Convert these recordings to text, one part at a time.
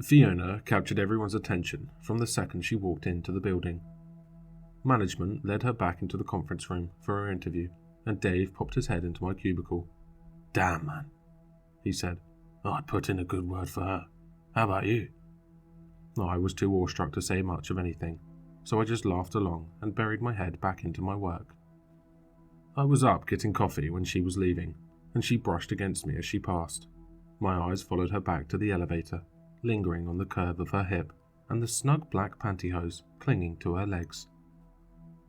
Fiona captured everyone's attention from the second she walked into the building. Management led her back into the conference room for her interview, and Dave popped his head into my cubicle. "Damn, man," he said. "I'd put in a good word for her. How about you?" I was too awestruck to say much of anything, so I just laughed along and buried my head back into my work. I was up getting coffee when she was leaving, and she brushed against me as she passed. My eyes followed her back to the elevator, lingering on the curve of her hip and the snug black pantyhose clinging to her legs.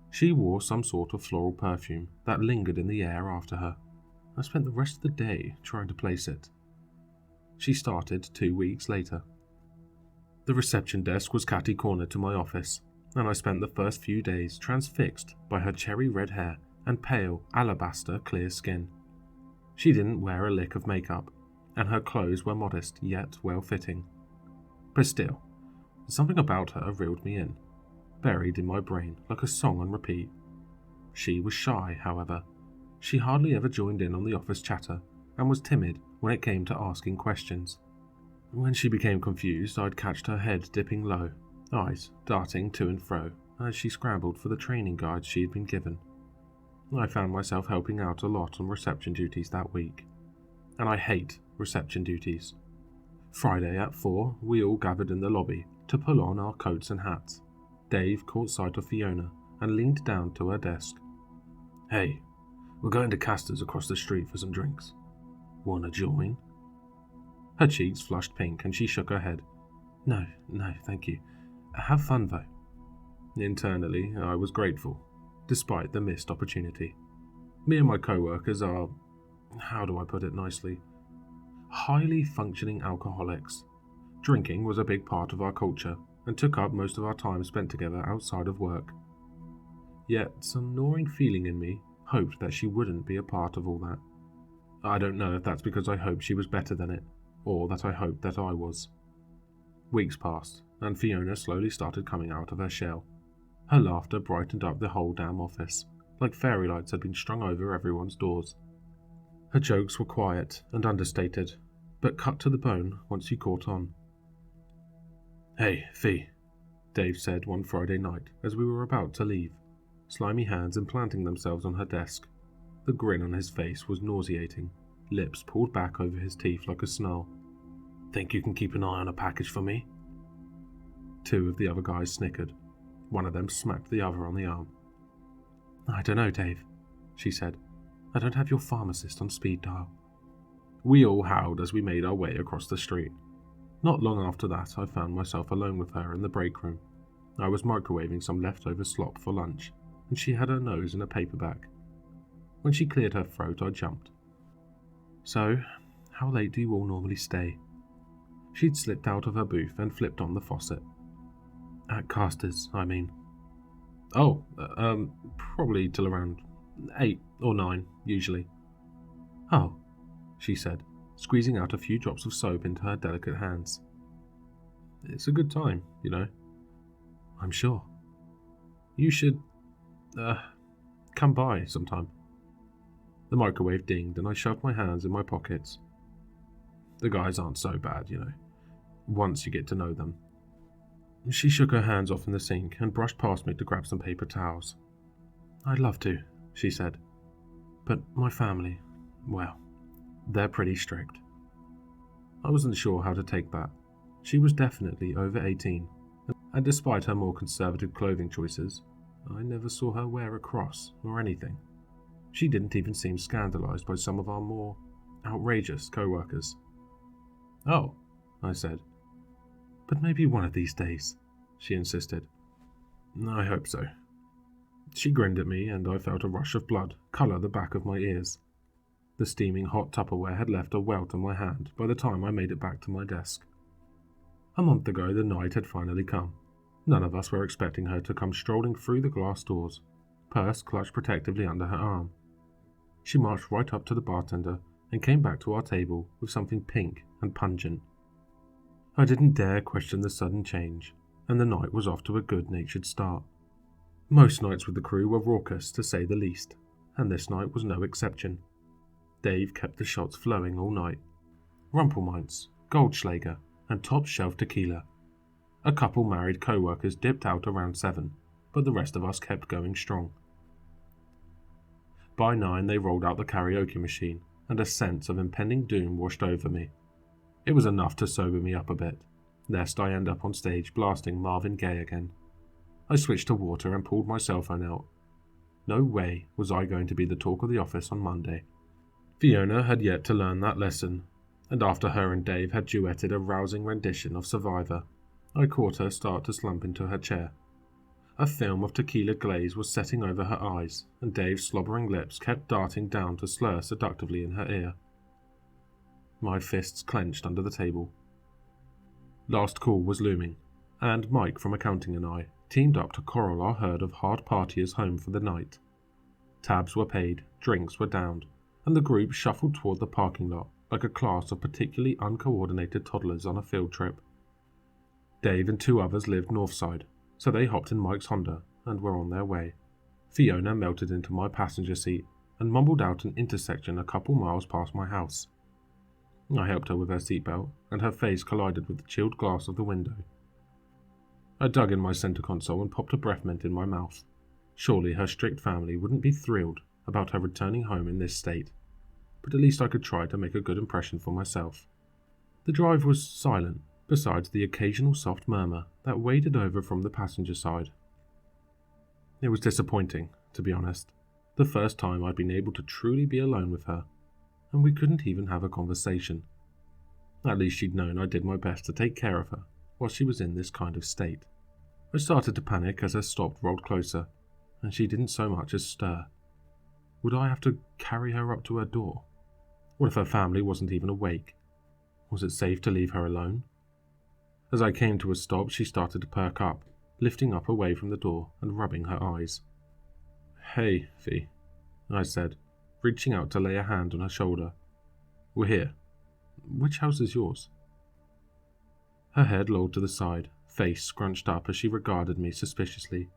She wore some sort of floral perfume that lingered in the air after her. I spent the rest of the day trying to place it. She started 2 weeks later. The reception desk was catty-cornered to my office, and I spent the first few days transfixed by her cherry red hair and pale alabaster clear skin. She didn't wear a lick of makeup, and her clothes were modest yet well-fitting. But still, something about her reeled me in, buried in my brain like a song on repeat. She was shy, however. She hardly ever joined in on the office chatter, and was timid when it came to asking questions. When she became confused, I'd catch her head dipping low, eyes darting to and fro as she scrambled for the training guides she had been given. I found myself helping out a lot on reception duties that week, and I hate reception duties. Friday at 4, we all gathered in the lobby to pull on our coats and hats. Dave caught sight of Fiona and leaned down to her desk. "Hey, we're going to Castor's across the street for some drinks. Wanna join?" Her cheeks flushed pink and she shook her head. No, thank you. Have fun though." Internally, I was grateful, despite the missed opportunity. Me and my co-workers are, how do I put it nicely, highly functioning alcoholics. Drinking was a big part of our culture and took up most of our time spent together outside of work. Yet some gnawing feeling in me hoped that she wouldn't be a part of all that. I don't know if that's because I hoped she was better than it, or that I hoped that I was. Weeks passed, and Fiona slowly started coming out of her shell. Her laughter brightened up the whole damn office, like fairy lights had been strung over everyone's doors. Her jokes were quiet and understated, but cut to the bone once you caught on. "Hey, Fi," Dave said one Friday night as we were about to leave, slimy hands implanting themselves on her desk. The grin on his face was nauseating, lips pulled back over his teeth like a snarl. "Think you can keep an eye on a package for me?" 2 of the other guys snickered. One of them smacked the other on the arm. "I don't know, Dave," she said. "I don't have your pharmacist on speed dial." We all howled as we made our way across the street. Not long after that, I found myself alone with her in the break room. I was microwaving some leftover slop for lunch, and she had her nose in a paper bag. When she cleared her throat, I jumped. "So, how late do you all normally stay?" She'd slipped out of her booth and flipped on the faucet. "At Castor's, I mean." "Oh, probably till around 8 or 9, usually." "Oh," she said, squeezing out a few drops of soap into her delicate hands. "It's a good time, you know." "I'm sure." "You should, come by sometime." The microwave dinged and I shoved my hands in my pockets. The guys aren't so bad, you know, once you get to know them. She shook her hands off in the sink and brushed past me to grab some paper towels. "I'd love to," she said. "But my family, well, they're pretty strict." I wasn't sure how to take that. She was definitely over 18, and despite her more conservative clothing choices, I never saw her wear a cross or anything. She didn't even seem scandalized by some of our more outrageous co-workers. "Oh," I said. "But maybe one of these days," she insisted. "I hope so." She grinned at me and I felt a rush of blood colour the back of my ears. The steaming hot Tupperware had left a welt on my hand by the time I made it back to my desk. A month ago the night had finally come. None of us were expecting her to come strolling through the glass doors, purse clutched protectively under her arm. She marched right up to the bartender and came back to our table with something pink and pungent. I didn't dare question the sudden change, and the night was off to a good-natured start. Most nights with the crew were raucous, to say the least, and this night was no exception. Dave kept the shots flowing all night. Rumpelmeints, Goldschläger, and top-shelf tequila. A couple married co-workers dipped out around 7, but the rest of us kept going strong. By 9 they rolled out the karaoke machine, and a sense of impending doom washed over me. It was enough to sober me up a bit, lest I end up on stage blasting Marvin Gaye again. I switched to water and pulled my cell phone out. No way was I going to be the talk of the office on Monday. Fiona had yet to learn that lesson, and after her and Dave had duetted a rousing rendition of Survivor, I caught her start to slump into her chair. A film of tequila glaze was setting over her eyes, and Dave's slobbering lips kept darting down to slur seductively in her ear. My fists clenched under the table. Last call was looming, and Mike from accounting and I teamed up to corral our herd of hard partiers home for the night. Tabs were paid, drinks were downed, and the group shuffled toward the parking lot like a class of particularly uncoordinated toddlers on a field trip. Dave and 2 others lived northside, so they hopped in Mike's Honda and were on their way. Fiona melted into my passenger seat and mumbled out an intersection a couple miles past my house. I helped her with her seatbelt, and her face collided with the chilled glass of the window. I dug in my center console and popped a breath mint in my mouth. Surely her strict family wouldn't be thrilled about her returning home in this state, but at least I could try to make a good impression for myself. The drive was silent, besides the occasional soft murmur that waded over from the passenger side. It was disappointing, to be honest, the first time I'd been able to truly be alone with her, and we couldn't even have a conversation. At least she'd known I did my best to take care of her while she was in this kind of state. I started to panic as her stop rolled closer, and she didn't so much as stir. Would I have to carry her up to her door? What if her family wasn't even awake? Was it safe to leave her alone? As I came to a stop, she started to perk up, lifting up away from the door and rubbing her eyes. "Hey, Fee," I said, reaching out to lay a hand on her shoulder. "We're here. Which house is yours?" Her head lolled to the side, face scrunched up as she regarded me suspiciously.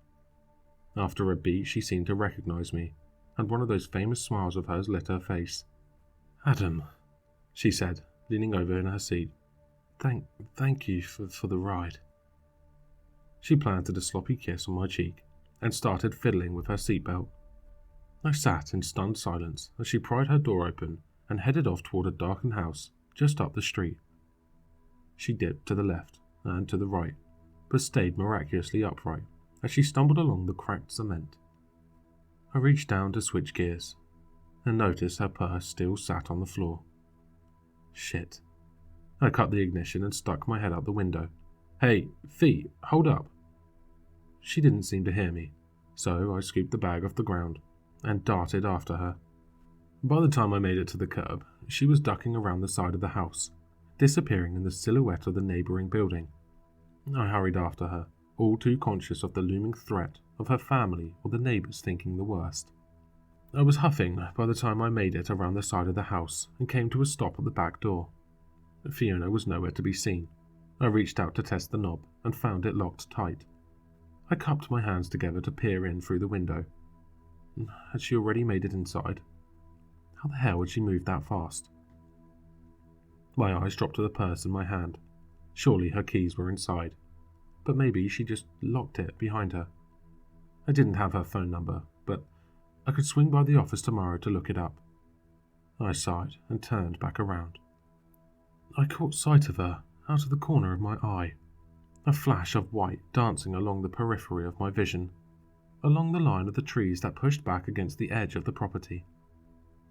After a beat, she seemed to recognize me, and one of those famous smiles of hers lit her face. "Adam," she said, leaning over in her seat. Thank you for the ride." She planted a sloppy kiss on my cheek and started fiddling with her seatbelt. I sat in stunned silence as she pried her door open and headed off toward a darkened house just up the street. She dipped to the left and to the right, but stayed miraculously upright as she stumbled along the cracked cement. I reached down to switch gears and noticed her purse still sat on the floor. Shit. I cut the ignition and stuck my head out the window. "Hey, Fee, hold up." She didn't seem to hear me, so I scooped the bag off the ground and darted after her. By the time I made it to the curb, she was ducking around the side of the house, disappearing in the silhouette of the neighboring building. I hurried after her, all too conscious of the looming threat of her family or the neighbors thinking the worst. I was huffing by the time I made it around the side of the house and came to a stop at the back door. Fiona was nowhere to be seen. I reached out to test the knob and found it locked tight. I cupped my hands together to peer in through the window. Had she already made it inside? How the hell had she moved that fast? My eyes dropped to the purse in my hand. Surely her keys were inside, but maybe she just locked it behind her. I didn't have her phone number, but I could swing by the office tomorrow to look it up. I sighed and turned back around. I caught sight of her out of the corner of my eye, a flash of white dancing along the periphery of my vision, along the line of the trees that pushed back against the edge of the property.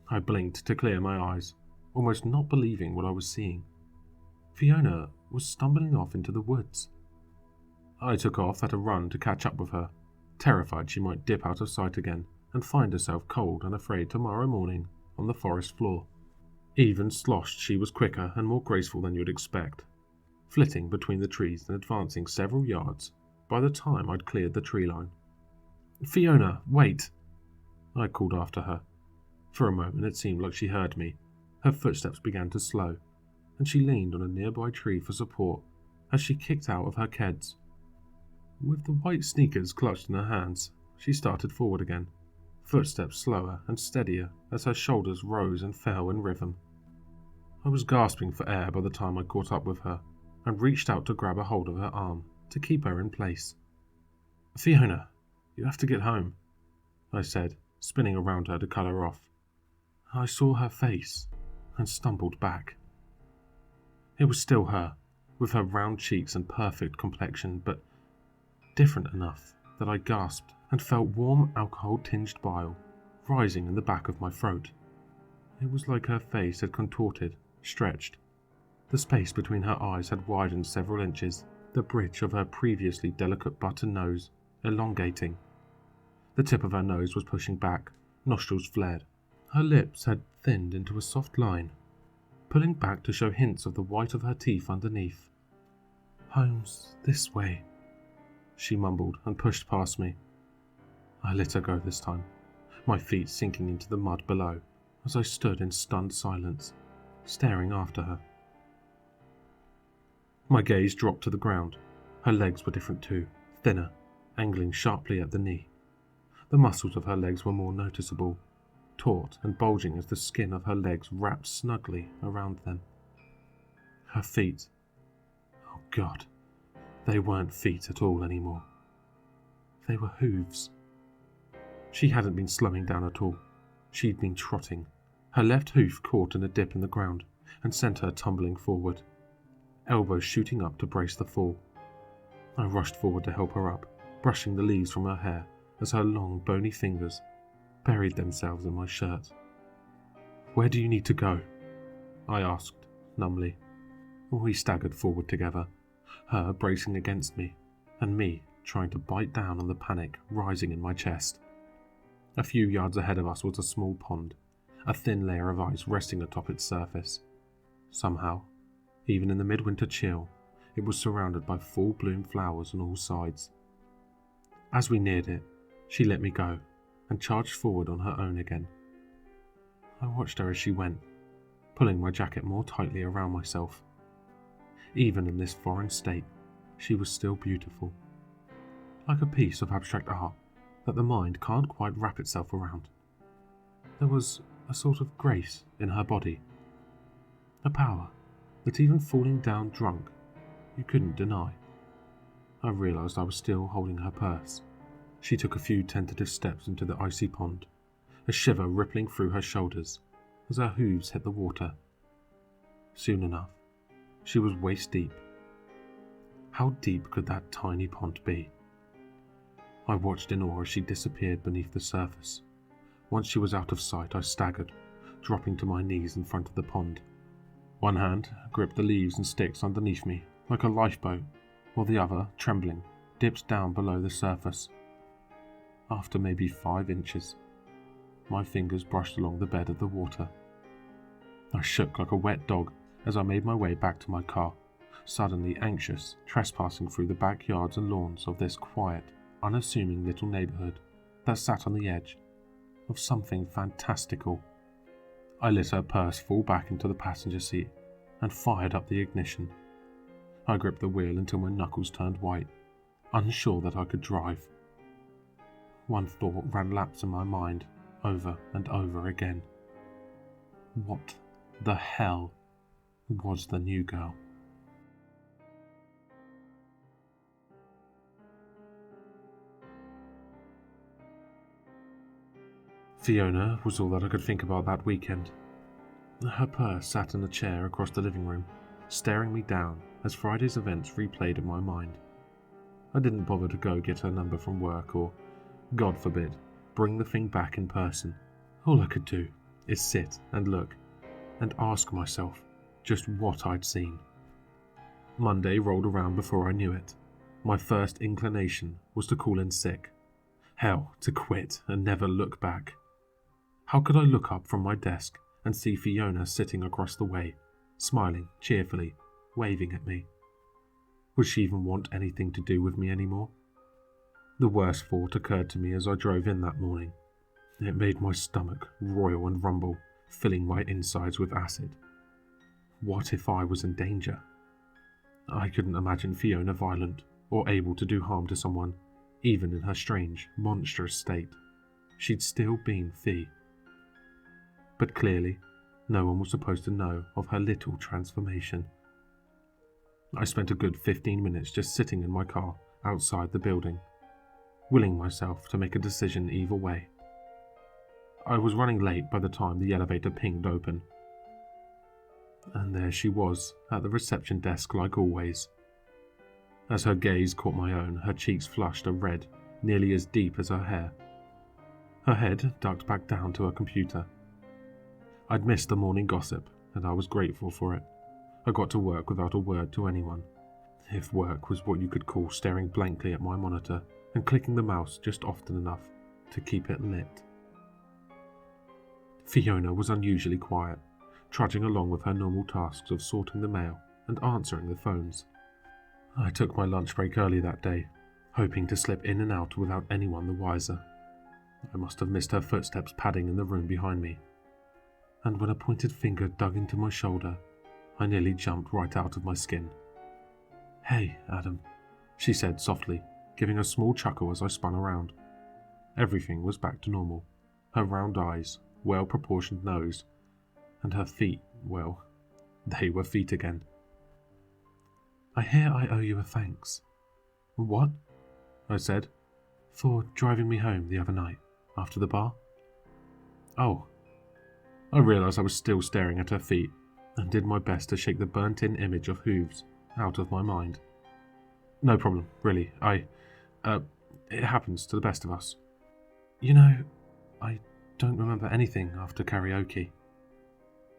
I blinked to clear my eyes, almost not believing what I was seeing. Fiona was stumbling off into the woods. I took off at a run to catch up with her, terrified she might dip out of sight again and find herself cold and afraid tomorrow morning on the forest floor. Even sloshed, she was quicker and more graceful than you'd expect, flitting between the trees and advancing several yards by the time I'd cleared the tree line. "Fiona, wait!" I called after her. For a moment it seemed like she heard me. Her footsteps began to slow, and she leaned on a nearby tree for support as she kicked out of her keds. With the white sneakers clutched in her hands, she started forward again, footsteps slower and steadier as her shoulders rose and fell in rhythm. I was gasping for air by the time I caught up with her, and reached out to grab a hold of her arm to keep her in place. "Fiona, you have to get home," I said, spinning around her to cut her off. I saw her face and stumbled back. It was still her, with her round cheeks and perfect complexion, but different enough that I gasped and felt warm alcohol-tinged bile rising in the back of my throat. It was like her face had contorted, stretched. The space between her eyes had widened several inches, the bridge of her previously delicate button nose elongating. The tip of her nose was pushing back, nostrils flared. Her lips had thinned into a soft line, pulling back to show hints of the white of her teeth underneath. "Home's this way," she mumbled and pushed past me. I let her go this time, my feet sinking into the mud below as I stood in stunned silence, staring after her. My gaze dropped to the ground. Her legs were different too, thinner, angling sharply at the knee. The muscles of her legs were more noticeable, taut and bulging as the skin of her legs wrapped snugly around them. Her feet. Oh God, they weren't feet at all anymore. They were hooves. She hadn't been slowing down at all. She'd been trotting. Her left hoof caught in a dip in the ground and sent her tumbling forward, elbows shooting up to brace the fall. I rushed forward to help her up, brushing the leaves from her hair as her long, bony fingers buried themselves in my shirt. "Where do you need to go?" I asked, numbly. We staggered forward together, her bracing against me, and me trying to bite down on the panic rising in my chest. A few yards ahead of us was a small pond, a thin layer of ice resting atop its surface. Somehow, even in the midwinter chill, it was surrounded by full-bloom flowers on all sides. As we neared it, she let me go and charged forward on her own again. I watched her as she went, pulling my jacket more tightly around myself. Even in this foreign state, she was still beautiful, like a piece of abstract art that the mind can't quite wrap itself around. There was a sort of grace in her body, a power that even falling down drunk, you couldn't deny. I realized I was still holding her purse. She took a few tentative steps into the icy pond, a shiver rippling through her shoulders as her hooves hit the water. Soon enough, she was waist deep. How deep could that tiny pond be? I watched in awe as she disappeared beneath the surface. Once she was out of sight, I staggered, dropping to my knees in front of the pond. One hand gripped the leaves and sticks underneath me like a lifeboat, while the other, trembling, dipped down below the surface. After maybe 5 inches, my fingers brushed along the bed of the water. I shook like a wet dog as I made my way back to my car, suddenly anxious, trespassing through the backyards and lawns of this quiet, unassuming little neighborhood that sat on the edge of something fantastical. I let her purse fall back into the passenger seat and fired up the ignition. I gripped the wheel until my knuckles turned white, unsure that I could drive. One thought ran laps in my mind, over and over again. What the hell was the new girl? Fiona was all that I could think about that weekend. Her purse sat in a chair across the living room, staring me down as Friday's events replayed in my mind. I didn't bother to go get her number from work or, God forbid, bring the thing back in person. All I could do is sit and look and ask myself just what I'd seen. Monday rolled around before I knew it. My first inclination was to call in sick. Hell, to quit and never look back. How could I look up from my desk and see Fiona sitting across the way, smiling cheerfully, waving at me? Would she even want anything to do with me anymore? The worst thought occurred to me as I drove in that morning. It made my stomach roil and rumble, filling my insides with acid. What if I was in danger? I couldn't imagine Fiona violent or able to do harm to someone, even in her strange, monstrous state. She'd still been Fi. But clearly, no one was supposed to know of her little transformation. I spent a good 15 minutes just sitting in my car outside the building, willing myself to make a decision either way. I was running late by the time the elevator pinged open. And there she was, at the reception desk like always. As her gaze caught my own, her cheeks flushed a red nearly as deep as her hair. Her head ducked back down to her computer. I'd missed the morning gossip, and I was grateful for it. I got to work without a word to anyone, if work was what you could call staring blankly at my monitor and clicking the mouse just often enough to keep it lit. Fiona was unusually quiet, trudging along with her normal tasks of sorting the mail and answering the phones. I took my lunch break early that day, hoping to slip in and out without anyone the wiser. I must have missed her footsteps padding in the room behind me, and when a pointed finger dug into my shoulder, I nearly jumped right out of my skin. "Hey, Adam," she said softly, giving a small chuckle as I spun around. Everything was back to normal. Her round eyes, well-proportioned nose, and her feet, well, they were feet again. "I hear I owe you a thanks." "What?" I said. "For driving me home the other night, after the bar." "Oh." I realised I was still staring at her feet, and did my best to shake the burnt-in image of hooves out of my mind. "No problem, really. It happens to the best of us." "You know, I don't remember anything after karaoke,"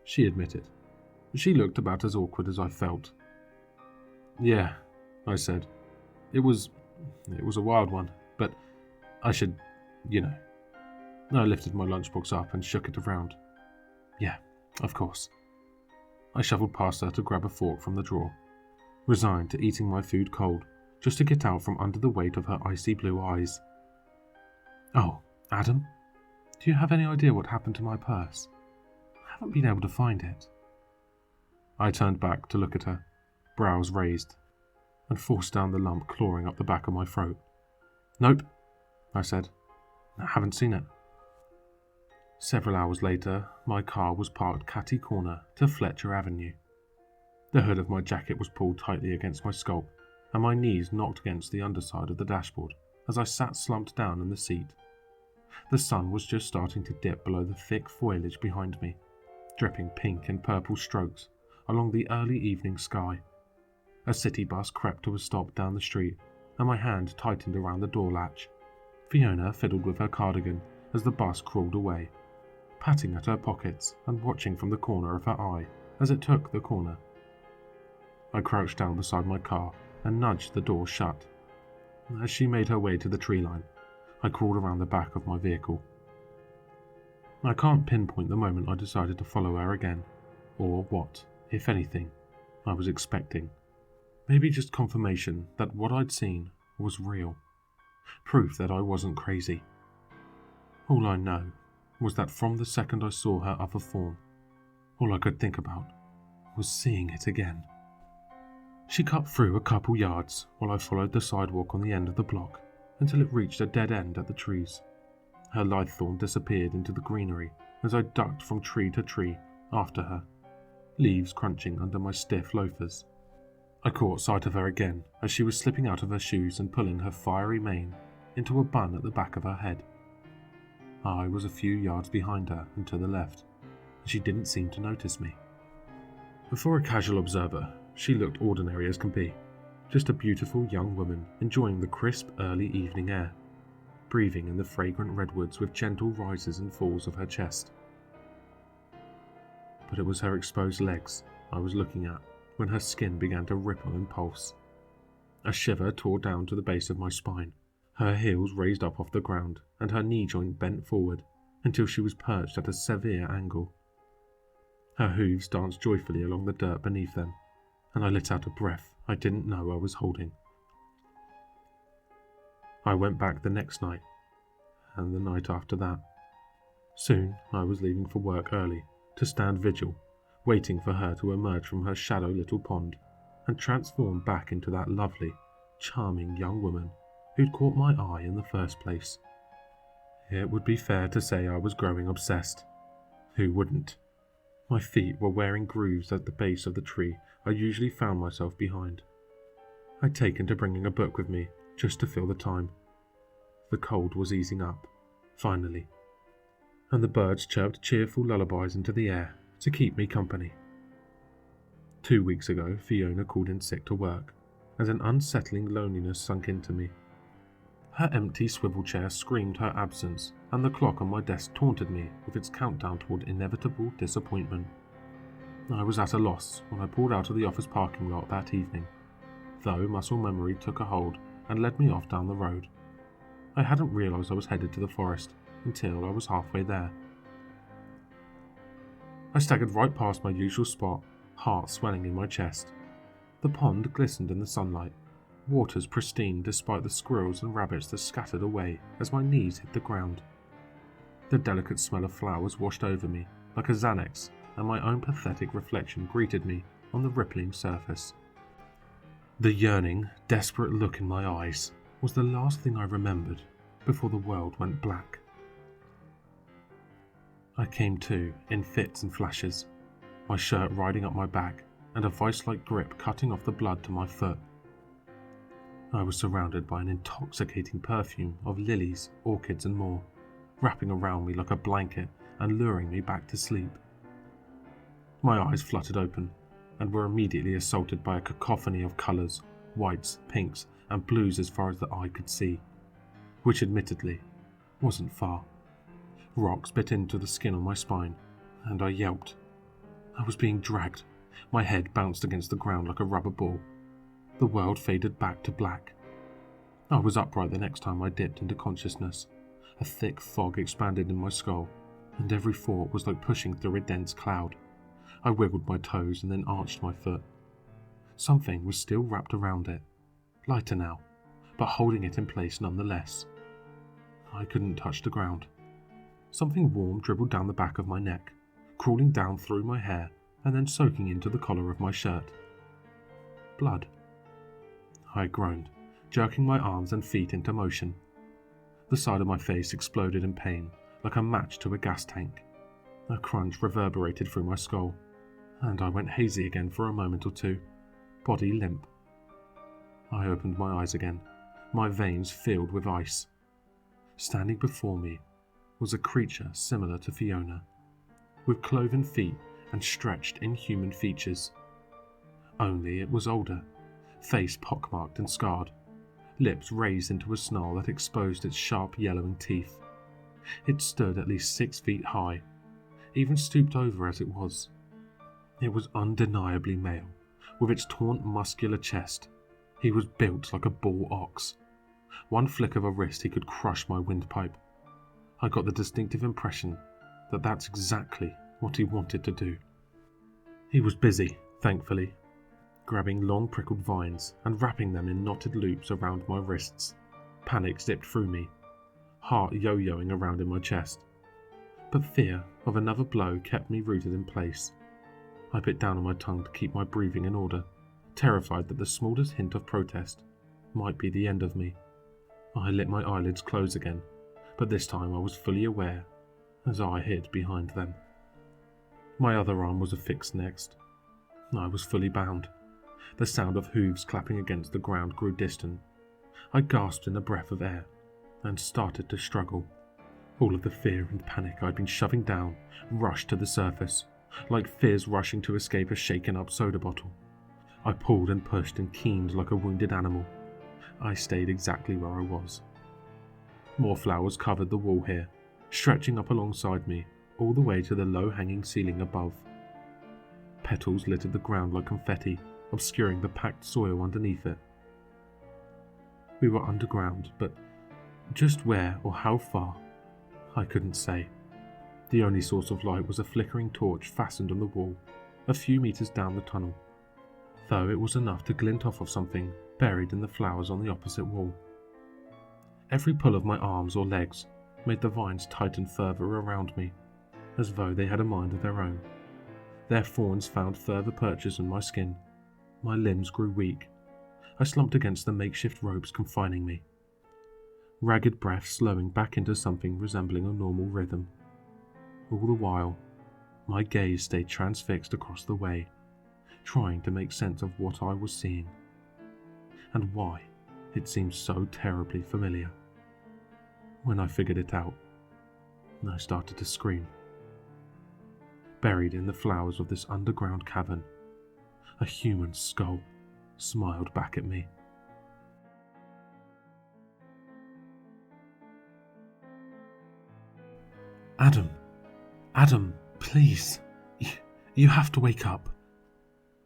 she admitted. She looked about as awkward as I felt. "Yeah," I said. It was a wild one, but I should, I lifted my lunchbox up and shook it around. "Yeah, of course." I shuffled past her to grab a fork from the drawer, resigned to eating my food cold, just to get out from under the weight of her icy blue eyes. "Oh, Adam, do you have any idea what happened to my purse? I haven't been able to find it." I turned back to look at her, brows raised, and forced down the lump clawing up the back of my throat. "Nope," I said. "I haven't seen it." Several hours later, my car was parked catty corner to Fletcher Avenue. The hood of my jacket was pulled tightly against my scalp, and my knees knocked against the underside of the dashboard as I sat slumped down in the seat. The sun was just starting to dip below the thick foliage behind me, dripping pink and purple strokes along the early evening sky. A city bus crept to a stop down the street, and my hand tightened around the door latch. Fiona fiddled with her cardigan as the bus crawled away, patting at her pockets and watching from the corner of her eye as it took the corner. I crouched down beside my car and nudged the door shut. As she made her way to the tree line, I crawled around the back of my vehicle. I can't pinpoint the moment I decided to follow her again, or what, if anything, I was expecting. Maybe just confirmation that what I'd seen was real. Proof that I wasn't crazy. All I know was that from the second I saw her other form, all I could think about was seeing it again. She cut through a couple yards while I followed the sidewalk on the end of the block until it reached a dead end at the trees. Her lithe disappeared into the greenery as I ducked from tree to tree after her, leaves crunching under my stiff loafers. I caught sight of her again as she was slipping out of her shoes and pulling her fiery mane into a bun at the back of her head. I was a few yards behind her and to the left, and she didn't seem to notice me. For a casual observer, she looked ordinary as can be, just a beautiful young woman enjoying the crisp early evening air, breathing in the fragrant redwoods with gentle rises and falls of her chest. But it was her exposed legs I was looking at when her skin began to ripple and pulse. A shiver tore down to the base of my spine. Her heels raised up off the ground, and her knee joint bent forward until she was perched at a severe angle. Her hooves danced joyfully along the dirt beneath them, and I let out a breath I didn't know I was holding. I went back the next night, and the night after that. Soon I was leaving for work early to stand vigil, waiting for her to emerge from her shallow little pond and transform back into that lovely, charming young woman who'd caught my eye in the first place. It would be fair to say I was growing obsessed. Who wouldn't? My feet were wearing grooves at the base of the tree I usually found myself behind. I'd taken to bringing a book with me just to fill the time. The cold was easing up, finally, and the birds chirped cheerful lullabies into the air to keep me company. 2 weeks ago, Fiona called in sick to work, and an unsettling loneliness sunk into me. Her empty swivel chair screamed her absence, and the clock on my desk taunted me with its countdown toward inevitable disappointment. I was at a loss when I pulled out of the office parking lot that evening, though muscle memory took a hold and led me off down the road. I hadn't realised I was headed to the forest until I was halfway there. I staggered right past my usual spot, heart swelling in my chest. The pond glistened in the sunlight, waters pristine despite the squirrels and rabbits that scattered away as my knees hit the ground. The delicate smell of flowers washed over me like a Xanax, and my own pathetic reflection greeted me on the rippling surface. The yearning, desperate look in my eyes was the last thing I remembered before the world went black. I came to in fits and flashes, my shirt riding up my back and a vice-like grip cutting off the blood to my foot. I was surrounded by an intoxicating perfume of lilies, orchids and more, wrapping around me like a blanket and luring me back to sleep. My eyes fluttered open and were immediately assaulted by a cacophony of colours, whites, pinks and blues as far as the eye could see, which admittedly wasn't far. Rocks bit into the skin on my spine, and I yelped. I was being dragged. My head bounced against the ground like a rubber ball. The world faded back to black. I was upright the next time I dipped into consciousness. A thick fog expanded in my skull, and every thought was like pushing through a dense cloud. I wiggled my toes and then arched my foot. Something was still wrapped around it, lighter now, but holding it in place nonetheless. I couldn't touch the ground. Something warm dribbled down the back of my neck, crawling down through my hair and then soaking into the collar of my shirt. Blood. I groaned, jerking my arms and feet into motion. The side of my face exploded in pain, like a match to a gas tank. A crunch reverberated through my skull, and I went hazy again for a moment or two, body limp. I opened my eyes again, my veins filled with ice. Standing before me was a creature similar to Fiona, with cloven feet and stretched inhuman features. Only it was older, face pockmarked and scarred, lips raised into a snarl that exposed its sharp yellowing teeth. It stood at least 6 feet high, even stooped over as it was. It was undeniably male, with its taunt muscular chest. He was built like a bull ox. One flick of a wrist he could crush my windpipe. I got the distinctive impression that that's exactly what he wanted to do. He was busy, thankfully, grabbing long prickled vines and wrapping them in knotted loops around my wrists. Panic zipped through me, heart yo-yoing around in my chest. But fear of another blow kept me rooted in place. I bit down on my tongue to keep my breathing in order, terrified that the smallest hint of protest might be the end of me. I let my eyelids close again, but this time I was fully aware as I hid behind them. My other arm was affixed next. I was fully bound. The sound of hooves clapping against the ground grew distant. I gasped in a breath of air and started to struggle. All of the fear and panic I'd been shoving down rushed to the surface, like fizz rushing to escape a shaken-up soda bottle. I pulled and pushed and keened like a wounded animal. I stayed exactly where I was. More flowers covered the wall here, stretching up alongside me, all the way to the low-hanging ceiling above. Petals littered the ground like confetti, obscuring the packed soil underneath it. We were underground, but just where or how far, I couldn't say. The only source of light was a flickering torch fastened on the wall, a few meters down the tunnel, though it was enough to glint off of something buried in the flowers on the opposite wall. Every pull of my arms or legs made the vines tighten further around me, as though they had a mind of their own. Their thorns found further perches in my skin. My limbs grew weak. I slumped against the makeshift ropes confining me, ragged breath slowing back into something resembling a normal rhythm. All the while, my gaze stayed transfixed across the way, trying to make sense of what I was seeing, and why it seemed so terribly familiar. When I figured it out, I started to scream. Buried in the flowers of this underground cavern, a human skull smiled back at me. Adam, please, you have to wake up.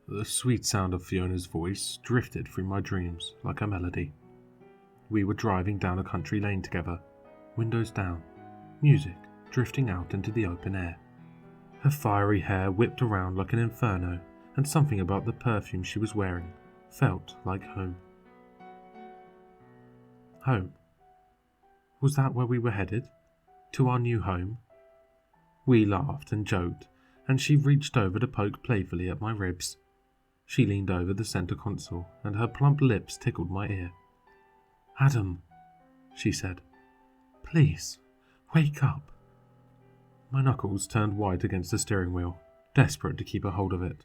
The sweet sound of Fiona's voice drifted through my dreams like a melody. We were driving down a country lane together, windows down, music drifting out into the open air. Her fiery hair whipped around like an inferno, and something about the perfume she was wearing felt like home. Home? Was that where we were headed? To our new home? We laughed and joked, and she reached over to poke playfully at my ribs. She leaned over the center console, and her plump lips tickled my ear. Adam, she said, please, wake up. My knuckles turned white against the steering wheel, desperate to keep a hold of it,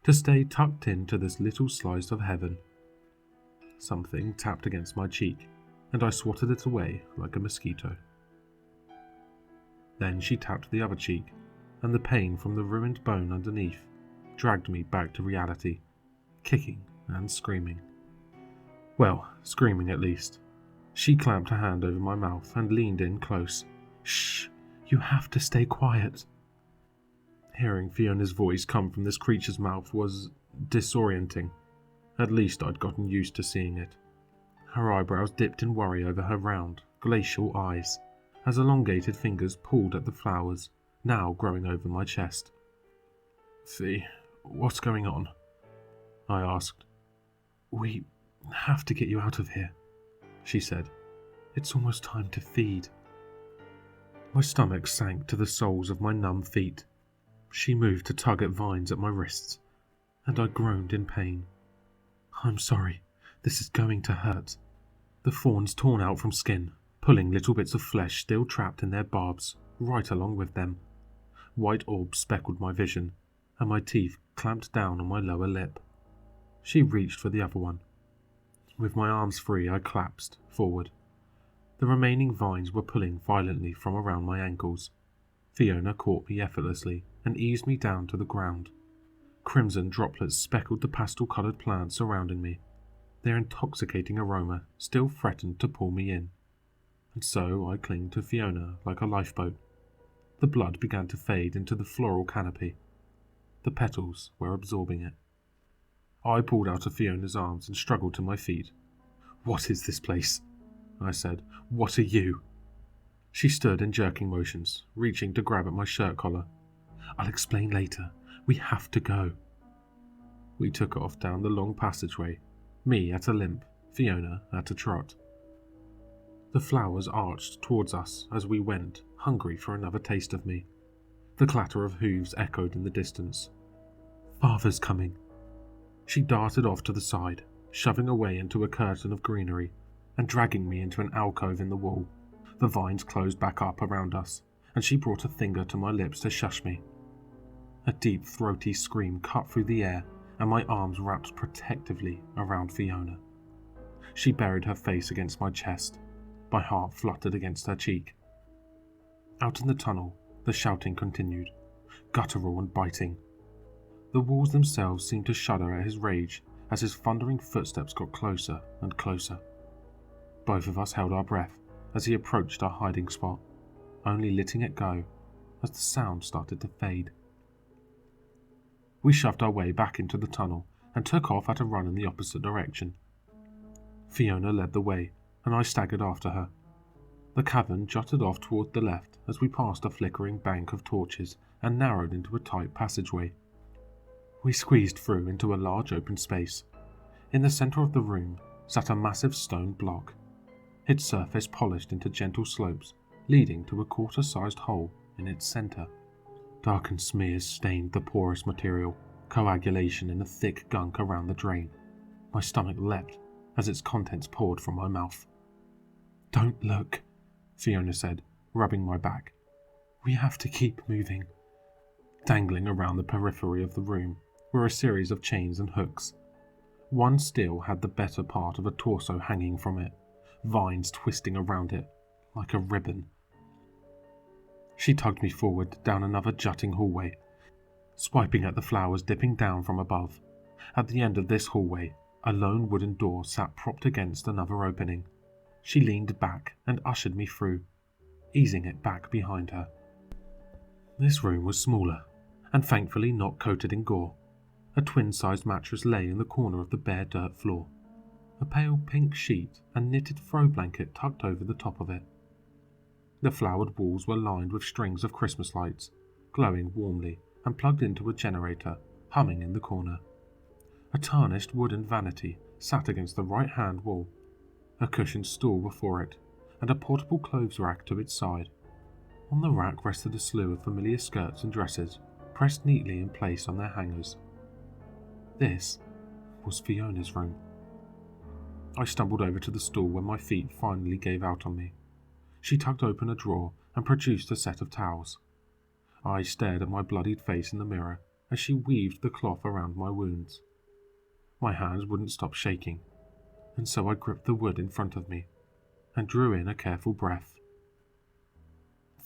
to stay tucked into this little slice of heaven. Something tapped against my cheek, and I swatted it away like a mosquito. Then she tapped the other cheek, and the pain from the ruined bone underneath dragged me back to reality, kicking and screaming. Well, screaming at least. She clamped her hand over my mouth and leaned in close. Shh, you have to stay quiet. Hearing Fiona's voice come from this creature's mouth was disorienting. At least I'd gotten used to seeing it. Her eyebrows dipped in worry over her round, glacial eyes, as elongated fingers pulled at the flowers, now growing over my chest. Fee, what's going on? I asked. We have to get you out of here, she said. It's almost time to feed. My stomach sank to the soles of my numb feet. She moved to tug at vines at my wrists, and I groaned in pain. I'm sorry, this is going to hurt. The thorns torn out from skin, pulling little bits of flesh still trapped in their barbs, right along with them. White orbs speckled my vision, and my teeth clamped down on my lower lip. She reached for the other one. With my arms free, I collapsed forward. The remaining vines were pulling violently from around my ankles. Fiona caught me effortlessly and eased me down to the ground. Crimson droplets speckled the pastel-coloured plants surrounding me. Their intoxicating aroma still threatened to pull me in. And so I clinged to Fiona like a lifeboat. The blood began to fade into the floral canopy. The petals were absorbing it. I pulled out of Fiona's arms and struggled to my feet. What is this place? I said. What are you? She stood in jerking motions, reaching to grab at my shirt collar. I'll explain later. We have to go. We took off down the long passageway, me at a limp, Fiona at a trot. The flowers arched towards us as we went, hungry for another taste of me. The clatter of hooves echoed in the distance. Father's coming. She darted off to the side, shoving away into a curtain of greenery, and dragging me into an alcove in the wall. The vines closed back up around us, and she brought a finger to my lips to shush me. A deep, throaty scream cut through the air, and my arms wrapped protectively around Fiona. She buried her face against my chest. My heart fluttered against her cheek. Out in the tunnel, the shouting continued, guttural and biting. The walls themselves seemed to shudder at his rage as his thundering footsteps got closer and closer. Both of us held our breath as he approached our hiding spot, only letting it go as the sound started to fade. We shoved our way back into the tunnel and took off at a run in the opposite direction. Fiona led the way, and I staggered after her. The cavern jutted off toward the left as we passed a flickering bank of torches and narrowed into a tight passageway. We squeezed through into a large open space. In the center of the room sat a massive stone block, its surface polished into gentle slopes, leading to a quarter-sized hole in its center. Darkened smears stained the porous material, coagulation in a thick gunk around the drain. My stomach leapt as its contents poured from my mouth. Don't look, Fiona said, rubbing my back. We have to keep moving. Dangling around the periphery of the room were a series of chains and hooks. One still had the better part of a torso hanging from it, vines twisting around it like a ribbon. She tugged me forward down another jutting hallway, swiping at the flowers dipping down from above. At the end of this hallway, a lone wooden door sat propped against another opening. She leaned back and ushered me through, easing it back behind her. This room was smaller, and thankfully not coated in gore. A twin-sized mattress lay in the corner of the bare dirt floor, a pale pink sheet and knitted throw blanket tucked over the top of it. The flowered walls were lined with strings of Christmas lights, glowing warmly and plugged into a generator, humming in the corner. A tarnished wooden vanity sat against the right-hand wall, a cushioned stool before it, and a portable clothes rack to its side. On the rack rested a slew of familiar skirts and dresses, pressed neatly in place on their hangers. This was Fiona's room. I stumbled over to the stool when my feet finally gave out on me. She tugged open a drawer and produced a set of towels. I stared at my bloodied face in the mirror as she weaved the cloth around my wounds. My hands wouldn't stop shaking, and so I gripped the wood in front of me and drew in a careful breath.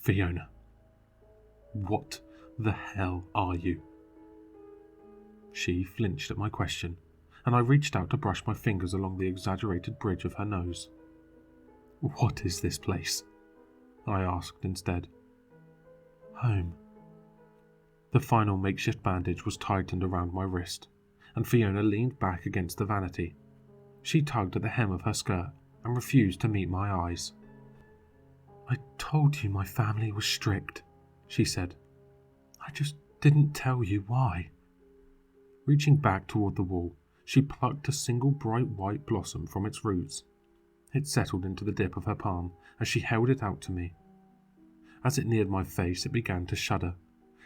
Fiona, what the hell are you? She flinched at my question, and I reached out to brush my fingers along the exaggerated bridge of her nose. What is this place? I asked instead. Home. The final makeshift bandage was tightened around my wrist, and Fiona leaned back against the vanity. She tugged at the hem of her skirt and refused to meet my eyes. I told you my family was strict, she said. I just didn't tell you why. Reaching back toward the wall, she plucked a single bright white blossom from its roots. It settled into the dip of her palm as she held it out to me. As it neared my face, it began to shudder.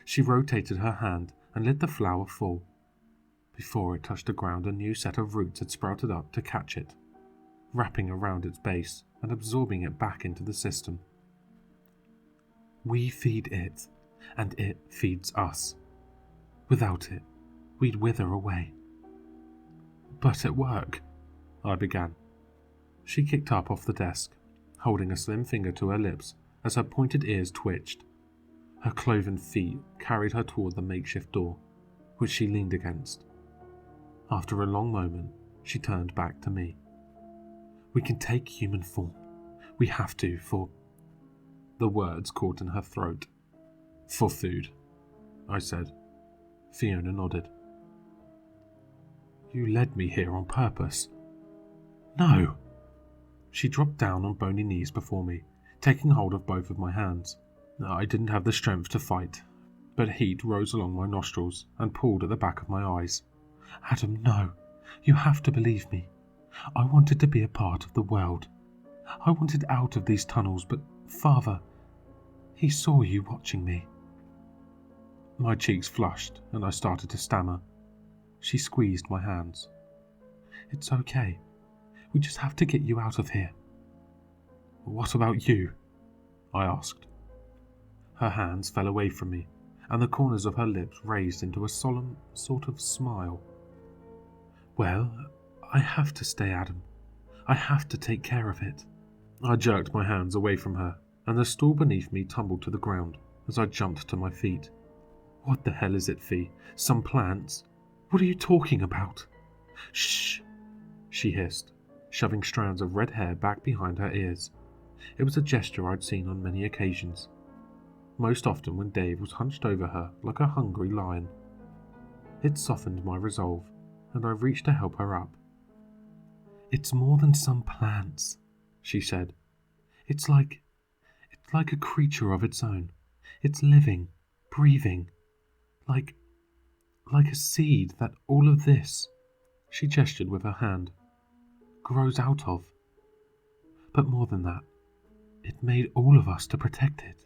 She rotated her hand and let the flower fall. Before it touched the ground, a new set of roots had sprouted up to catch it, wrapping around its base and absorbing it back into the system. We feed it, and it feeds us. Without it, we'd wither away. But at work, I began. She kicked up off the desk, holding a slim finger to her lips as her pointed ears twitched. Her cloven feet carried her toward the makeshift door, which she leaned against. After a long moment, she turned back to me. We can take human form. We have to for... The words caught in her throat. For food, I said. Fiona nodded. You led me here on purpose. No. She dropped down on bony knees before me, taking hold of both of my hands. I didn't have the strength to fight, but heat rose along my nostrils and pulled at the back of my eyes. Adam, no. You have to believe me. I wanted to be a part of the world. I wanted out of these tunnels, but Father, he saw you watching me. My cheeks flushed and I started to stammer. She squeezed my hands. It's okay. We just have to get you out of here. What about you? I asked. Her hands fell away from me, and the corners of her lips raised into a solemn sort of smile. Well, I have to stay, Adam. I have to take care of it. I jerked my hands away from her, and the stool beneath me tumbled to the ground as I jumped to my feet. What the hell is it, Fee? Some plants? What are you talking about? Shh, she hissed, shoving strands of red hair back behind her ears. It was a gesture I'd seen on many occasions, most often when Dave was hunched over her like a hungry lion. It softened my resolve, and I reached to help her up. It's more than some plants, she said. It's like a creature of its own. It's living, breathing, like a seed that all of this, she gestured with her hand, grows out of. But more than that, it made all of us to protect it.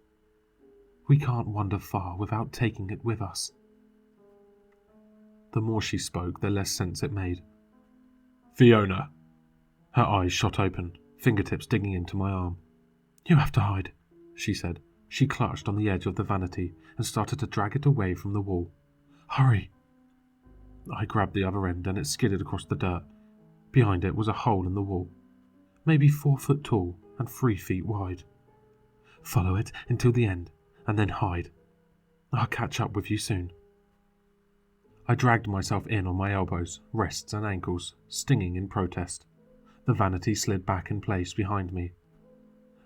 We can't wander far without taking it with us. The more she spoke, the less sense it made. Fiona! Her eyes shot open, fingertips digging into my arm. You have to hide, she said. She clutched on the edge of the vanity and started to drag it away from the wall. Hurry! I grabbed the other end and it skidded across the dirt. Behind it was a hole in the wall, maybe 4 foot tall and 3 feet wide. Follow it until the end and then hide. I'll catch up with you soon. I dragged myself in on my elbows, wrists and ankles, stinging in protest. The vanity slid back in place behind me,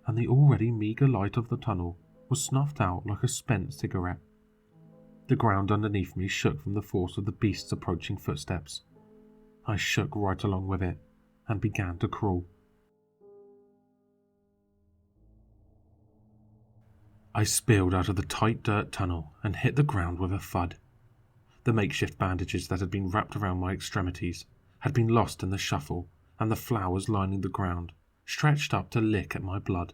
and the already meagre light of the tunnel was snuffed out like a spent cigarette. The ground underneath me shook from the force of the beast's approaching footsteps. I shook right along with it and began to crawl. I spilled out of the tight dirt tunnel and hit the ground with a thud. The makeshift bandages that had been wrapped around my extremities had been lost in the shuffle, and the flowers lining the ground stretched up to lick at my blood.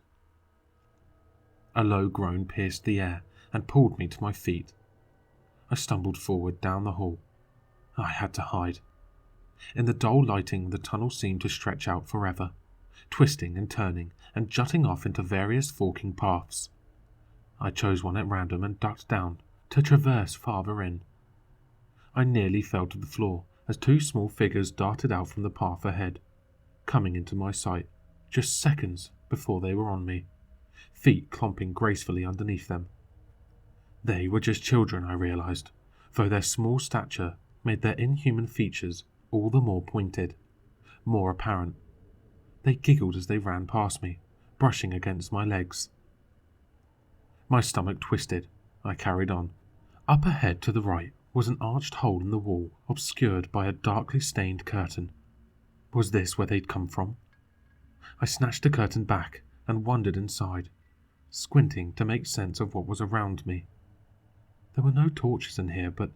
A low groan pierced the air and pulled me to my feet. I stumbled forward down the hall. I had to hide. In the dull lighting, the tunnel seemed to stretch out forever, twisting and turning and jutting off into various forking paths. I chose one at random and ducked down to traverse farther in. I nearly fell to the floor as 2 small figures darted out from the path ahead, coming into my sight just seconds before they were on me, feet clomping gracefully underneath them. They were just children, I realized, though their small stature made their inhuman features all the more pointed, more apparent. They giggled as they ran past me, brushing against my legs. My stomach twisted. I carried on. Up ahead to the right was an arched hole in the wall obscured by a darkly stained curtain. Was this where they'd come from? I snatched the curtain back and wandered inside, squinting to make sense of what was around me. There were no torches in here, but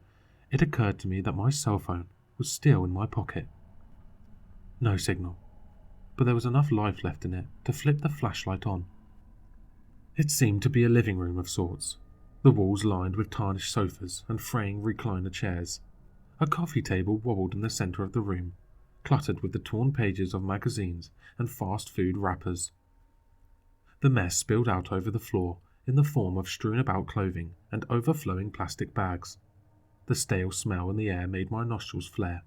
it occurred to me that my cell phone was still in my pocket. No signal, but there was enough life left in it to flip the flashlight on. It seemed to be a living room of sorts, the walls lined with tarnished sofas and fraying recliner chairs. A coffee table wobbled in the centre of the room, cluttered with the torn pages of magazines and fast food wrappers. The mess spilled out over the floor in the form of strewn-about clothing and overflowing plastic bags. The stale smell in the air made my nostrils flare.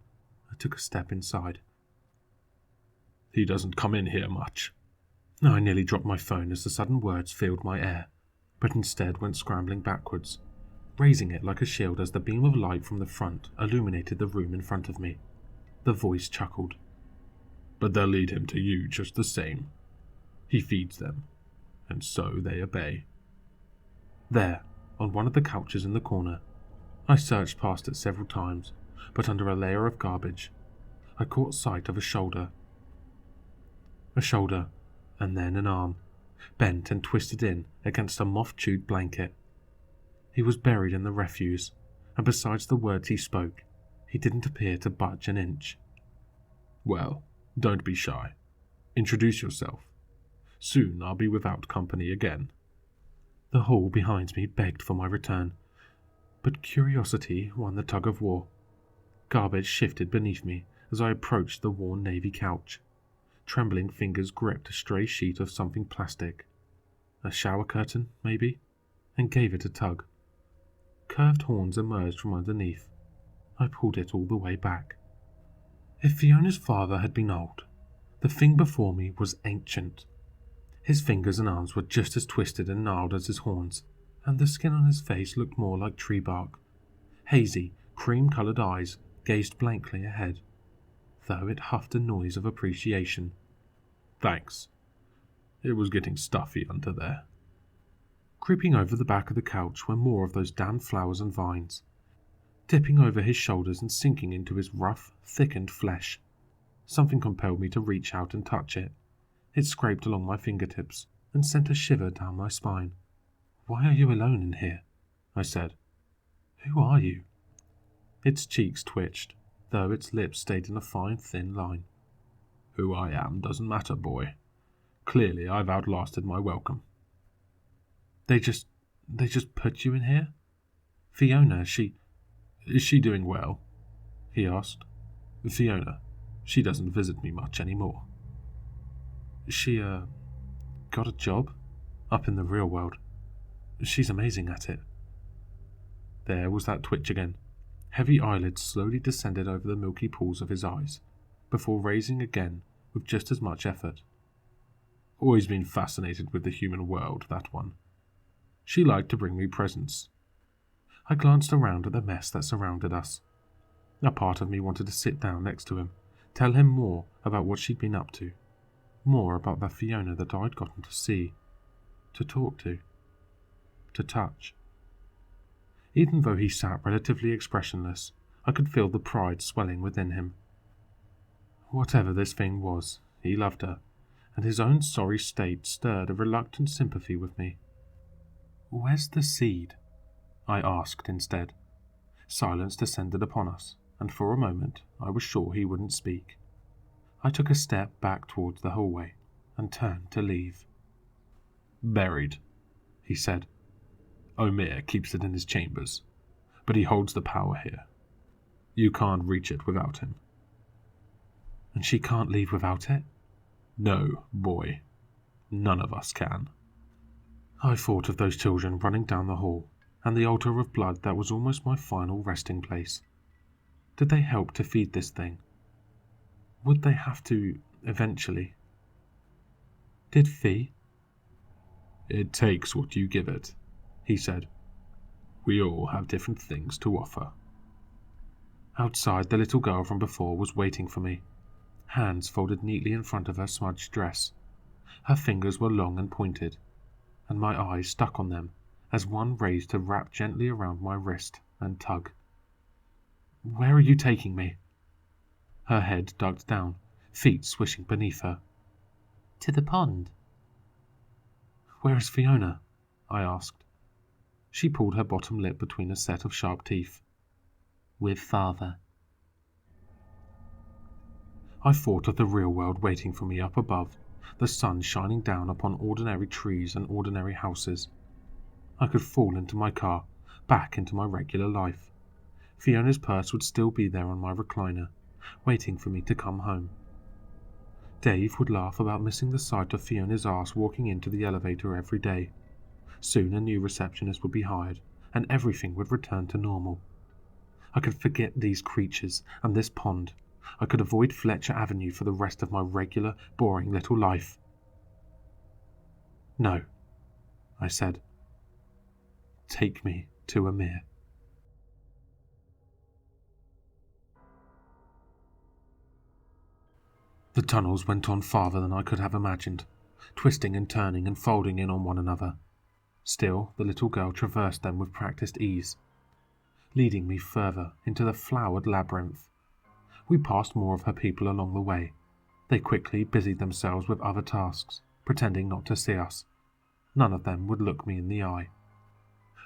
I took a step inside. "He doesn't come in here much." I nearly dropped my phone as the sudden words filled my air, but instead went scrambling backwards, raising it like a shield as the beam of light from the front illuminated the room in front of me. The voice chuckled. "But they'll lead him to you just the same. He feeds them, and so they obey." There, on one of the couches in the corner, I searched past it several times, but under a layer of garbage, I caught sight of a shoulder, and then an arm, bent and twisted in against a moth-chewed blanket. He was buried in the refuse, and besides the words he spoke, he didn't appear to budge an inch. "Well, don't be shy. Introduce yourself. Soon I'll be without company again." The hall behind me begged for my return, but curiosity won the tug of war. Garbage shifted beneath me as I approached the worn navy couch. Trembling fingers gripped a stray sheet of something plastic, a shower curtain, maybe, and gave it a tug. Curved horns emerged from underneath. I pulled it all the way back. If Fiona's father had been old, the thing before me was ancient. His fingers and arms were just as twisted and gnarled as his horns, and the skin on his face looked more like tree bark. Hazy, cream-coloured eyes gazed blankly ahead, though it huffed a noise of appreciation. "Thanks. It was getting stuffy under there." Creeping over the back of the couch were more of those damned flowers and vines, tipping over his shoulders and sinking into his rough, thickened flesh. Something compelled me to reach out and touch it. It scraped along my fingertips and sent a shiver down my spine. "Why are you alone in here?" I said. "Who are you?" Its cheeks twitched, though its lips stayed in a fine, thin line. "Who I am doesn't matter, boy. Clearly I've outlasted my welcome." They just put you in here? Fiona, is she doing well?" he asked. "Fiona, she doesn't visit me much anymore." She, got a job? Up in the real world. She's amazing at it." There was that twitch again. Heavy eyelids slowly descended over the milky pools of his eyes, before raising again with just as much effort. Always been fascinated with the human world, that one. She liked to bring me presents. I glanced around at the mess that surrounded us. A part of me wanted to sit down next to him, tell him more about what she'd been up to, more about the Fiona that I'd gotten to see, to talk to touch. Even though he sat relatively expressionless, I could feel the pride swelling within him. Whatever this thing was, he loved her, and his own sorry state stirred a reluctant sympathy with me. "Where's the seed?" I asked instead. Silence descended upon us, and for a moment I was sure he wouldn't speak. I took a step back towards the hallway and turned to leave. "Buried," he said. "Omer keeps it in his chambers, but he holds the power here. You can't reach it without him." "And she can't leave without it?" "No, boy. None of us can." I thought of those children running down the hall, and the altar of blood that was almost my final resting place. Did they help to feed this thing? Would they have to, eventually? Did Fee? "It takes what you give it," he said. "We all have different things to offer." Outside, the little girl from before was waiting for me, hands folded neatly in front of her smudged dress. Her fingers were long and pointed, and my eyes stuck on them as one raised to wrap gently around my wrist and tug. "Where are you taking me?" Her head ducked down, feet swishing beneath her. "To the pond." "Where is Fiona?" I asked. She pulled her bottom lip between a set of sharp teeth. "With father." I thought of the real world waiting for me up above, the sun shining down upon ordinary trees and ordinary houses. I could fall into my car, back into my regular life. Fiona's purse would still be there on my recliner, waiting for me to come home. Dave would laugh about missing the sight of Fiona's ass walking into the elevator every day. Soon a new receptionist would be hired, and everything would return to normal. I could forget these creatures and this pond. I could avoid Fletcher Avenue for the rest of my regular, boring little life. "No," I said. "Take me to Amir." The tunnels went on farther than I could have imagined, twisting and turning and folding in on one another. Still, the little girl traversed them with practiced ease, leading me further into the flowered labyrinth. We passed more of her people along the way. They quickly busied themselves with other tasks, pretending not to see us. None of them would look me in the eye.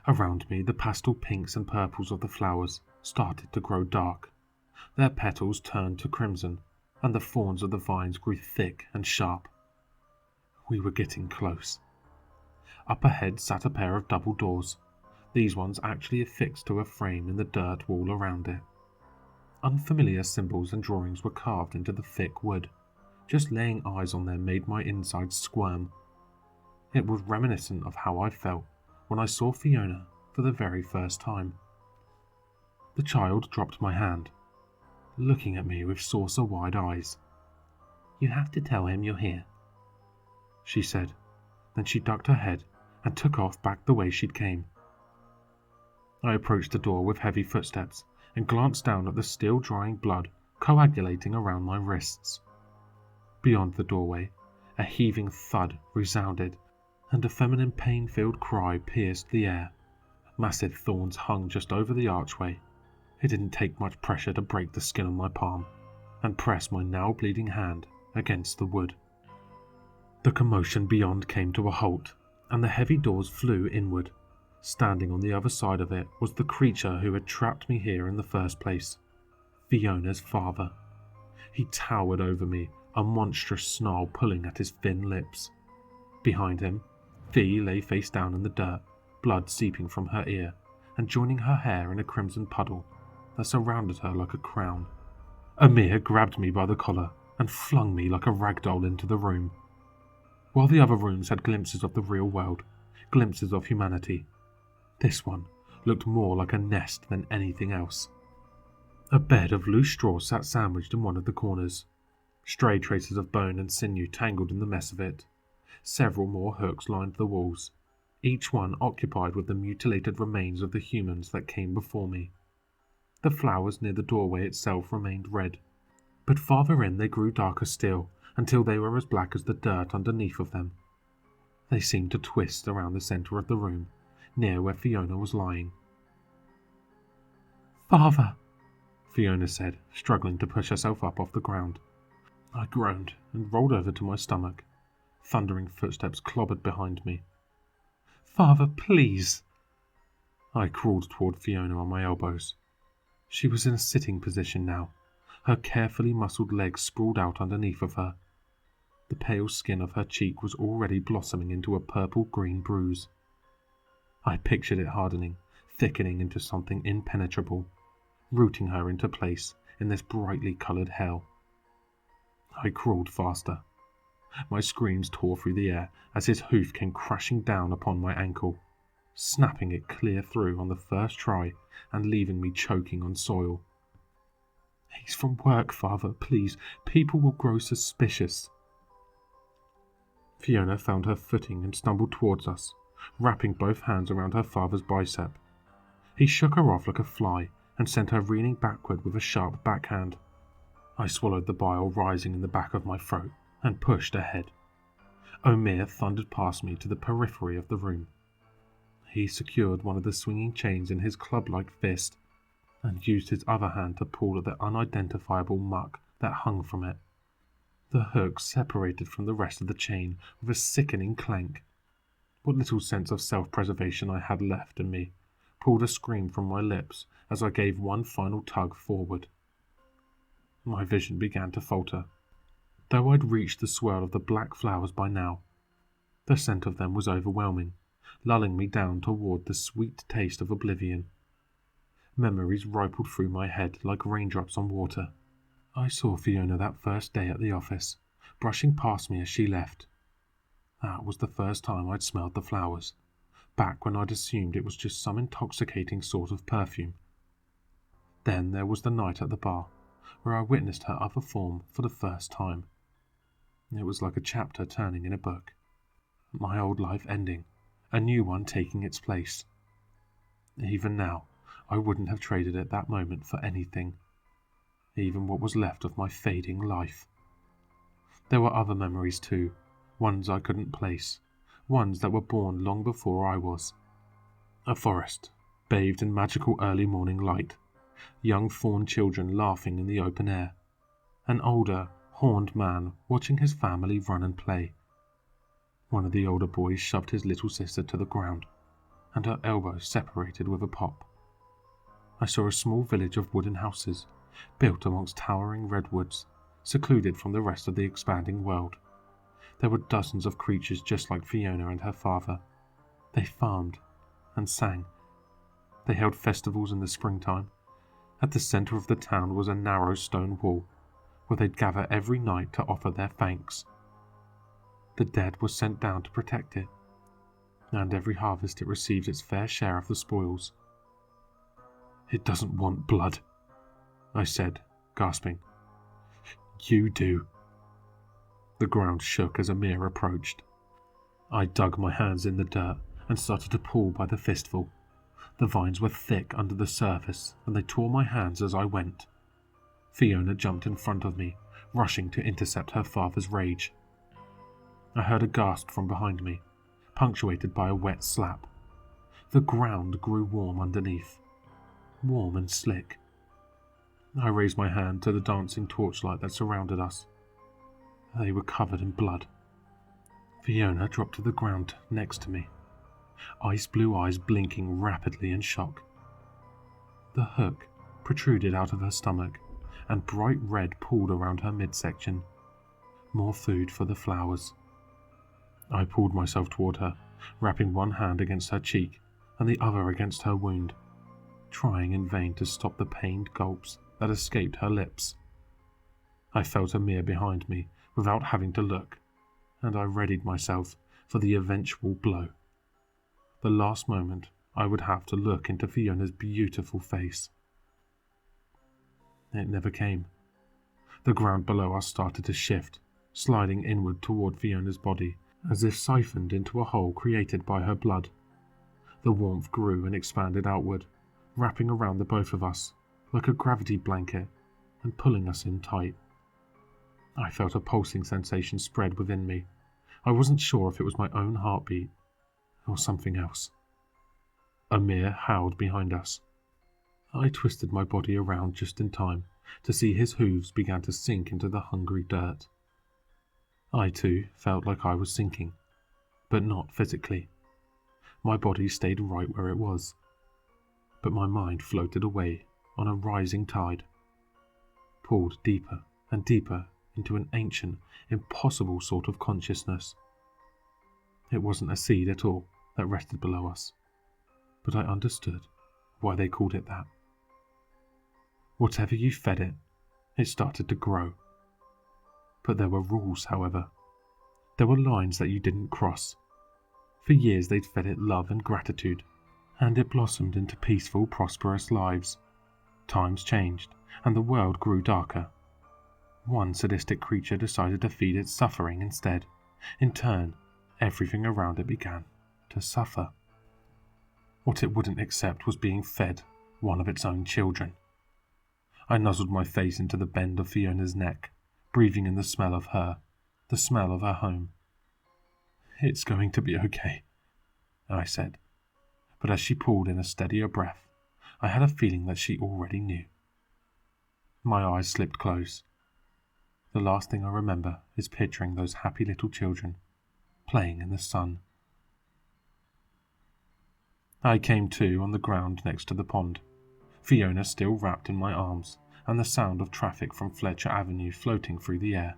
Around me, the pastel pinks and purples of the flowers started to grow dark. Their petals turned to crimson, and the thorns of the vines grew thick and sharp. We were getting close. Up ahead sat a pair of double doors, these ones actually affixed to a frame in the dirt wall around it. Unfamiliar symbols and drawings were carved into the thick wood. Just laying eyes on them made my insides squirm. It was reminiscent of how I felt when I saw Fiona for the very first time. The child dropped my hand, looking at me with saucer-wide eyes. "You have to tell him you're here," she said. Then she ducked her head and took off back the way she'd came. I approached the door with heavy footsteps and glanced down at the still-drying blood coagulating around my wrists. Beyond the doorway, a heaving thud resounded, and a feminine pain-filled cry pierced the air. Massive thorns hung just over the archway. It didn't take much pressure to break the skin on my palm and press my now bleeding hand against the wood. The commotion beyond came to a halt, and the heavy doors flew inward. Standing on the other side of it was the creature who had trapped me here in the first place, Fiona's father. He towered over me, a monstrous snarl pulling at his thin lips. Behind him, Fee lay face down in the dirt, blood seeping from her ear and joining her hair in a crimson puddle that surrounded her like a crown. Amir grabbed me by the collar and flung me like a rag doll into the room. While the other rooms had glimpses of the real world, glimpses of humanity, this one looked more like a nest than anything else. A bed of loose straw sat sandwiched in one of the corners. Stray traces of bone and sinew tangled in the mess of it. Several more hooks lined the walls, each one occupied with the mutilated remains of the humans that came before me. The flowers near the doorway itself remained red, but farther in they grew darker still, until they were as black as the dirt underneath of them. They seemed to twist around the centre of the room, near where Fiona was lying. "Father," Fiona said, struggling to push herself up off the ground. I groaned and rolled over to my stomach. Thundering footsteps clobbered behind me. "Father, please." I crawled toward Fiona on my elbows. She was in a sitting position now, her carefully muscled legs sprawled out underneath of her. The pale skin of her cheek was already blossoming into a purple-green bruise. I pictured it hardening, thickening into something impenetrable, rooting her into place in this brightly coloured hell. I crawled faster. My screams tore through the air as his hoof came crashing down upon my ankle, snapping it clear through on the first try and leaving me choking on soil. "He's from work, Father, please. People will grow suspicious." Fiona found her footing and stumbled towards us, wrapping both hands around her father's bicep. He shook her off like a fly and sent her reeling backward with a sharp backhand. I swallowed the bile rising in the back of my throat and pushed ahead. Omir thundered past me to the periphery of the room. He secured one of the swinging chains in his club-like fist and used his other hand to pull at the unidentifiable muck that hung from it. The hook separated from the rest of the chain with a sickening clank. What little sense of self-preservation I had left in me pulled a scream from my lips as I gave one final tug forward. My vision began to falter, though I'd reached the swirl of the black flowers by now. The scent of them was overwhelming, lulling me down toward the sweet taste of oblivion. Memories rippled through my head like raindrops on water. I saw Fiona that first day at the office, brushing past me as she left. That was the first time I'd smelled the flowers, back when I'd assumed it was just some intoxicating sort of perfume. Then there was the night at the bar, where I witnessed her other form for the first time. It was like a chapter turning in a book. My old life ending, a new one taking its place. Even now, I wouldn't have traded it that moment for anything, even what was left of my fading life. There were other memories too, ones I couldn't place, ones that were born long before I was. A forest, bathed in magical early morning light, young fawn children laughing in the open air, an older, horned man watching his family run and play. One of the older boys shoved his little sister to the ground, and her elbows separated with a pop. I saw a small village of wooden houses, built amongst towering redwoods, secluded from the rest of the expanding world. There were dozens of creatures just like Fiona and her father. They farmed and sang. They held festivals in the springtime. At the centre of the town was a narrow stone wall, where they'd gather every night to offer their thanks. The dead were sent down to protect it, and every harvest it received its fair share of the spoils. "It doesn't want blood," I said, gasping. "You do." The ground shook as Amir approached. I dug my hands in the dirt and started to pull by the fistful. The vines were thick under the surface, and they tore my hands as I went. Fiona jumped in front of me, rushing to intercept her father's rage. I heard a gasp from behind me, punctuated by a wet slap. The ground grew warm underneath, warm and slick. I raised my hand to the dancing torchlight that surrounded us. They were covered in blood. Fiona dropped to the ground next to me, ice blue eyes blinking rapidly in shock. The hook protruded out of her stomach, and bright red pooled around her midsection. More food for the flowers. I pulled myself toward her, wrapping one hand against her cheek and the other against her wound, trying in vain to stop the pained gulps that escaped her lips. I felt Amir behind me without having to look, and I readied myself for the eventual blow. The last moment I would have to look into Fiona's beautiful face. It never came. The ground below us started to shift, sliding inward toward Fiona's body, as if siphoned into a hole created by her blood. The warmth grew and expanded outward, wrapping around the both of us like a gravity blanket and pulling us in tight. I felt a pulsing sensation spread within me. I wasn't sure if it was my own heartbeat or something else. Amir howled behind us. I twisted my body around just in time to see his hooves began to sink into the hungry dirt. I too felt like I was sinking, but not physically. My body stayed right where it was, but my mind floated away on a rising tide, pulled deeper and deeper into an ancient, impossible sort of consciousness. It wasn't a seed at all that rested below us, but I understood why they called it that. Whatever you fed it, it started to grow. But there were rules, however. There were lines that you didn't cross. For years they'd fed it love and gratitude, and it blossomed into peaceful, prosperous lives. Times changed, and the world grew darker. One sadistic creature decided to feed it suffering instead. In turn, everything around it began to suffer. What it wouldn't accept was being fed one of its own children. I nuzzled my face into the bend of Fiona's neck, breathing in the smell of her home. "It's going to be okay," I said, but as she pulled in a steadier breath, I had a feeling that she already knew. My eyes slipped closed. The last thing I remember is picturing those happy little children playing in the sun. I came to on the ground next to the pond, Fiona still wrapped in my arms, and the sound of traffic from Fletcher Avenue floating through the air.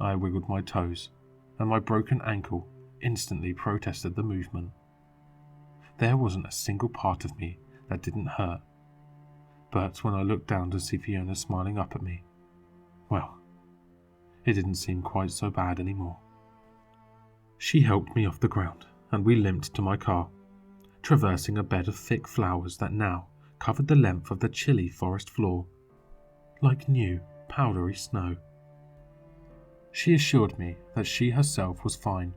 I wiggled my toes, and my broken ankle instantly protested the movement. There wasn't a single part of me that didn't hurt, but when I looked down to see Fiona smiling up at me, well, it didn't seem quite so bad anymore. She helped me off the ground, and we limped to my car, traversing a bed of thick flowers that now covered the length of the chilly forest floor, like new, powdery snow. She assured me that she herself was fine,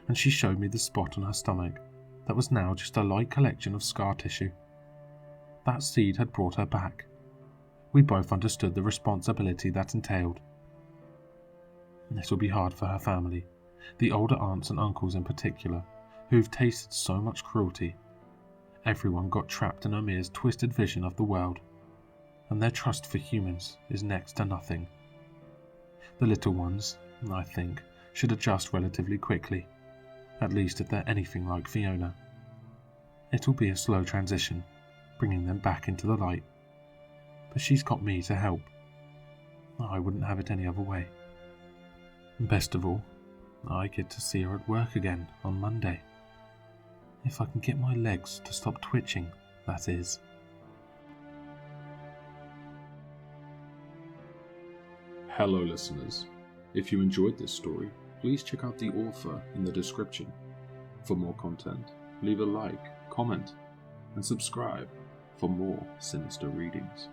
and she showed me the spot on her stomach that was now just a light collection of scar tissue. That seed had brought her back. We both understood the responsibility that entailed. This will be hard for her family, the older aunts and uncles in particular, who've tasted so much cruelty. Everyone got trapped in Amir's twisted vision of the world, and their trust for humans is next to nothing. The little ones, I think, should adjust relatively quickly, at least if they're anything like Fiona. It'll be a slow transition, bringing them back into the light, but she's got me to help. I wouldn't have it any other way. Best of all, I get to see her at work again on Monday. If I can get my legs to stop twitching, that is. Hello listeners, if you enjoyed this story, please check out the author in the description. For more content, leave a like, comment, and subscribe for more sinister readings.